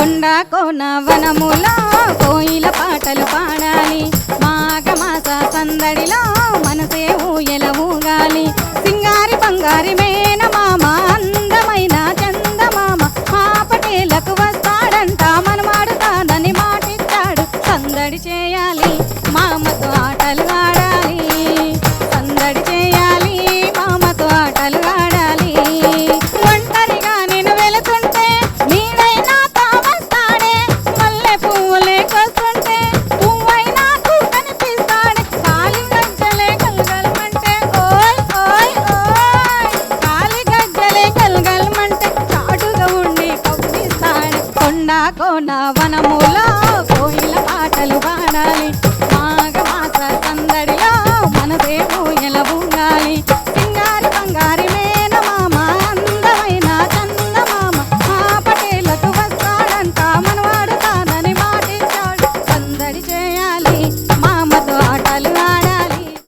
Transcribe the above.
కొండ కోన వనములో కోయిల పాటలు పాడాలి మాఘమాస సందడిలో మనసే ఊయల ఊగాలి సింగారి బంగారి మేనమామ అందమైన చందమామ మా పటేలకు వస్తాడంట మనమాడుతానని మాటిచ్చాడు సందడి చేయాలి మామతో ఆటలు ఆడాలి సందడి చేయాలి మామతో ఆటలు ఆడాలి ఒంటరిగా నేను వెళుతుంటే నీడై నాతో వస్తాడే మల్లె పువ్వులే కోస్తుంటే పువ్వై నాకు కనిపిస్తాడే కాలి గజ్జలే గల్గల్మంటే ఓయ్ ఓయ్ ఓయ్ కాలి గజ్జలే గల్గల్మంటే చాటుగా ఉండి కవ్విస్తాడే కొండ కోన వనములో కోయిల పాటలు పాడాలి మాఘమాస